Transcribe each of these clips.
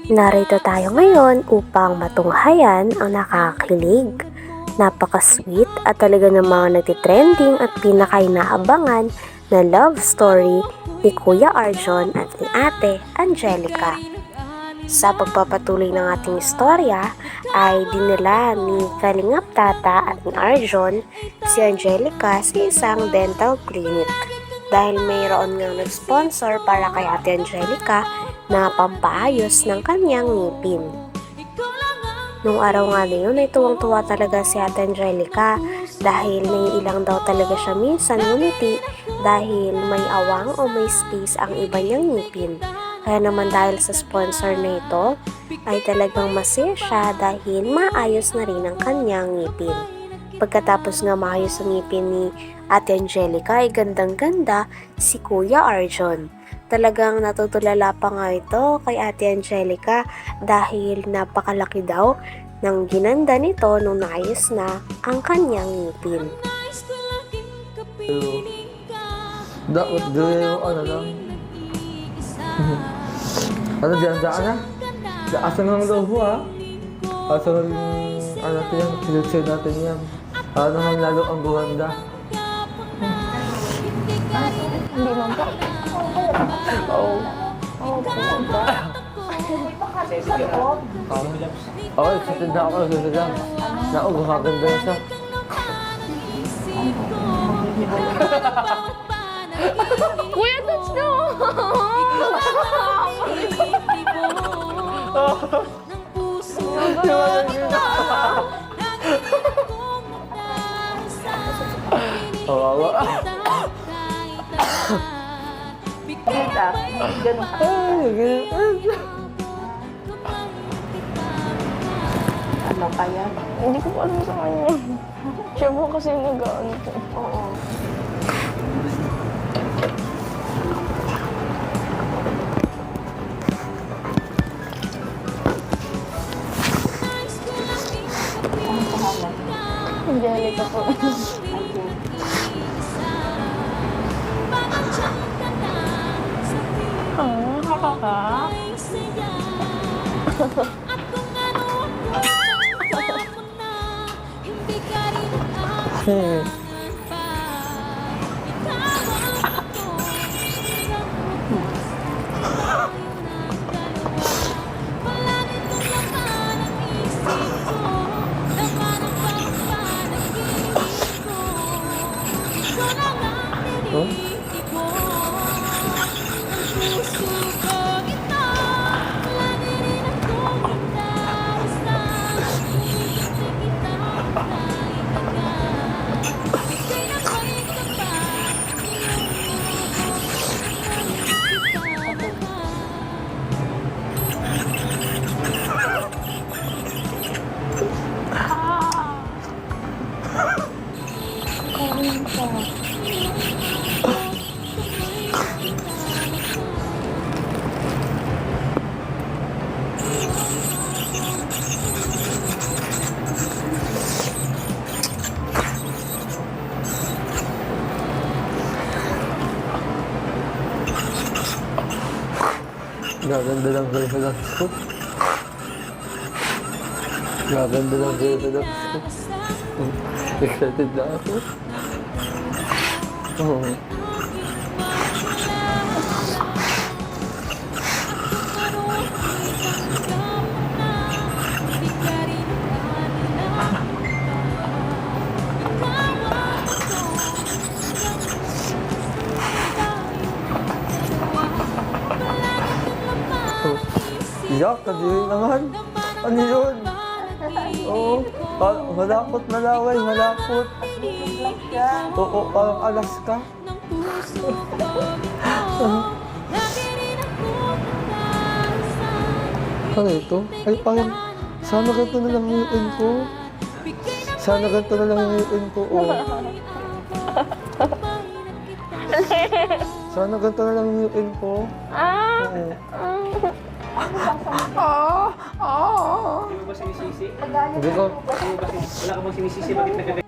Narito tayo ngayon upang matunghayan ang nakakakilig, napaka-sweet at talaga namang nagtitrending at pinaka-inaabangan na love story ni Kuya Arjon at ni Ate Angelica. Sa pagpapatuloy ng ating istorya ay dinala ni Kalingap Tata at ni Arjon si Angelica sa isang dental clinic dahil mayroon ngang nag-sponsor para kay Ate Angelica na pampaayos ng kanyang ngipin. Nung araw nga na yun ay tuwang-tuwa talaga si Ate Angelica dahil naiilang daw talaga siya minsan ngumiti dahil may awang o may space ang iba niyang ngipin. Kaya naman dahil sa sponsor na ito ay talagang masaya siya dahil maayos na rin ang kanyang ngipin. Pagkatapos nga maayos ang ngipin ni Ate Angelica ay gandang-ganda si Kuya Arjon. Talagang natutulala pa nga ito kay Ate Angelica dahil napakalaki daw ng ginanda nito nung naayos na ang kanyang ngipin. Dapat gawin ano lang. Ano dyan na? Asan ng loob ha? Asan ng natin yan? Pinutsin natin yan. Ano naman lalo ang buhanda? Hindi man po. Oo. Oo, excited na ako. Naku, gumaganda na siya. Kuya, touch na! Kawawa. Ganun ka. Ano kaya? Hindi ko pa alam sa kanya. Siya po kasi nag-ano po. Oo. Ano pangalan? Angelica po. Nakaka. Gaganda lang kayo sa lakas ko. Gaganda lang kayo sa lakas ko. Excited na ako. Oo. Yak, kadiri naman. Ano yun? Oo. Malapot, malaway, malapot. Oo, parang Alaska. Ano ito? Ay, parang sana ganito na lang yung ngipin ko. Sana ganito na lang yung ngipin ko. Oh. Sana ganito na lang yung ngipin ko. Oo. Hindi mo ba sinisisi? Hindi ko. Wala ka bang sinisisi? Bakit nagkagay?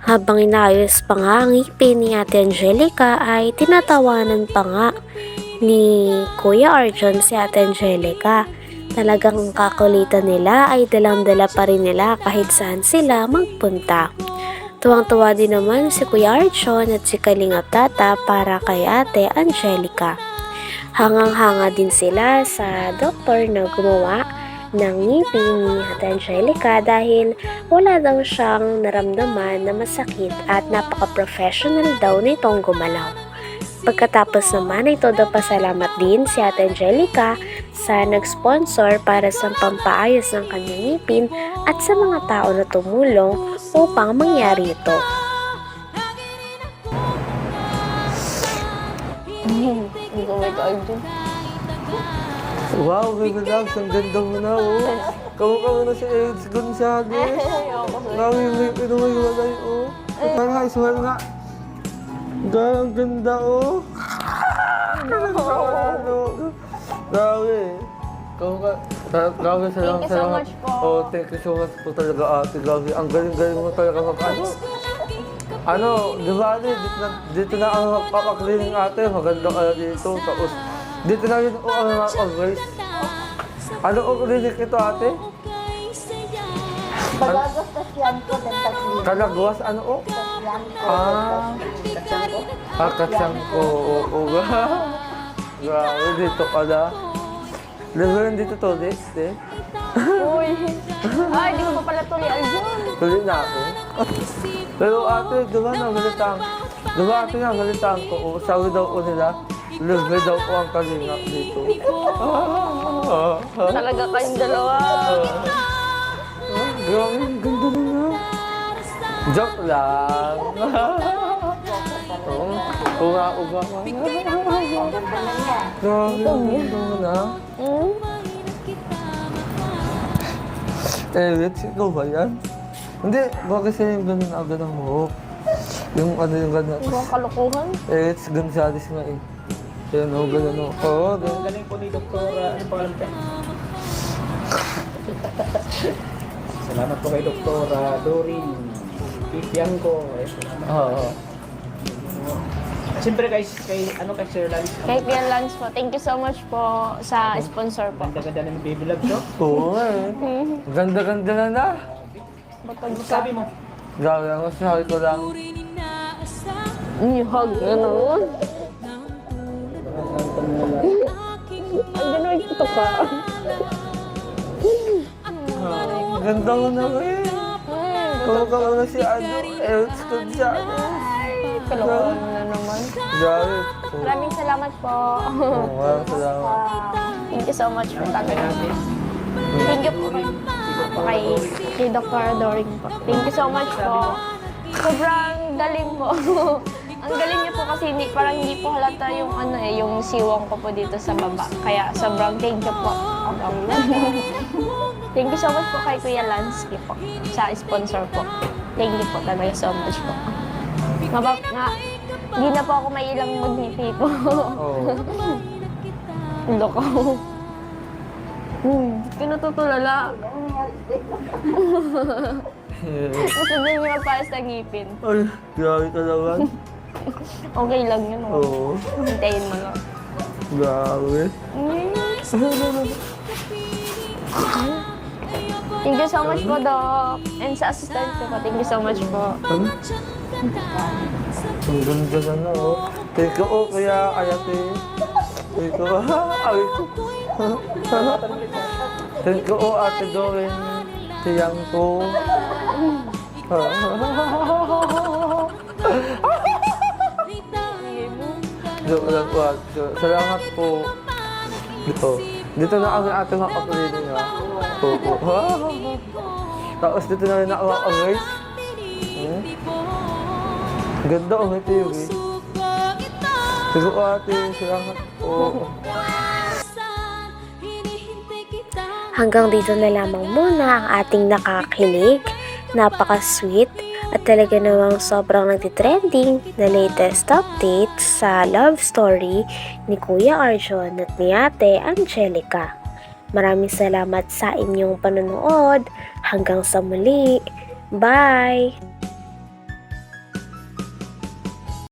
Habang inaayos pa nga ang ngipin ni Ate Angelica ay tinatawanan pa nga ni Kuya Arjon si Ate Angelica Talagang kakulitan nila ay dalang-dala pa rin nila kahit saan sila magpunta. Tuwang-tuwa din naman si Kuya Archon at si Kalingap Tata para kay Ate Angelica. Hangang-hanga din sila sa doktor na gumawa ng ngipin ni Ate Angelica dahil wala daw siyang naramdaman na masakit at napaka-professional daw nitong gumalaw. Pagkatapos naman ay todo pasalamat din si Ate Angelica sa nag-sponsor para sa pampaayos ng kanyang ngipin at sa mga tao na tumulong upang mangyari ito. Ang gawin ka, Arjun. Wow, baby loves, ang ganda mo na, oh. Kamu na si AIDS Gonzales. Grabe, may pinumaywalay, oh. Parang high swell nga. Ang ganda, oh. Grabe. Grabe, salamat. Thank you so much po. Oh, thank you so much po talaga, ate. Grabe, ang galing-galing mo talaga ano, di ba, ate, dito na ang magpapaklining ate. Maganda ka dito. Tapos, dito na rin ako ang mag-race. Ano ang clinic ito, ate? Pagagos tas yan ko, dental clinic. Kalagwas, ano o? Yan ko, Katsang ko. Oo, grabe, dito ka na. Level dito to, dito. Uy. Ay, di ko pa pala tuloy, Arjun. Tuloy na ako. Pero ate, diba nagalitaan ko, sabi daw ko nila, level daw ko ang kalingap dito. Talaga kayong dalawa. Grabe, ang ganda na. Joke lang. Uga. Grabe, ang ganda mo na. Let's go ba yan? Hindi, bakit sa'yo yung ganun agad ang buhok? Yung ano yung ganun. Ang mga kalukuhan. Let's Gonzales nga eh. Yan o, ganun o. Oo, Ang ganun. galing po ni Dr. Ano pangalan ka? Salamat po kay Dr. Dorin Pipianco. Salamat. Oo. Siyempre guys, kay Sir Lance. Kay Kuya Lance po, thank you so much po sa sponsor po. Ang ganda ng baby love show. Oo nga eh. Ganda-ganda na. Ano sabi mo? Grabe, ang masasabi ko lang. Hug na naman. Ang gano'n ito ka. Ganda mo na eh. Kung na si ano, Elts Gonzales. Kalukuhan mo na naman. Grabe. Maraming salamat po. Oo, salamat. Thank you so much po talaga. Thank you po kay Dr. Doring po. Thank you so much po. Sobrang galing po. Ang galing niyo po kasi parang hindi po halata yung yung siwang ko po dito sa baba. Kaya sobrang thank you po. Thank you so much po kay Kuya Lansky po sa sponsor po. Thank you po talaga so much po. Hindi na po ako may ilang magnipi po. Oo. Loko. Kinatutulala. Gusto din niyo magpaayos ng ngipin. Ay, grabe ka naman. Okay lang yun. Oo. Hintayin mo lang. Grabe. Thank you so much po, Doc. And sa assistant ko po, thank you so much po. Ang ganda na oh. Thank you oh, kaya ayate. Thank you ay ko. Thank you oh, ate Dorin. Tiyang ko. Joke lang po. Salamat po. Dito na ang ating mga kapatid niya. Oo. Tapos dito na rin ako ang-race. Ganda oh, may TV. Sige po ate, salamat po. Hanggang dito na lamang muna ang ating nakakilig, napaka-sweet at talaga namang sobrang nagtitrending na latest update sa love story ni Kuya Arjun at ni Ate Angelica. Maraming salamat sa inyong panonood. Hanggang sa muli. Bye!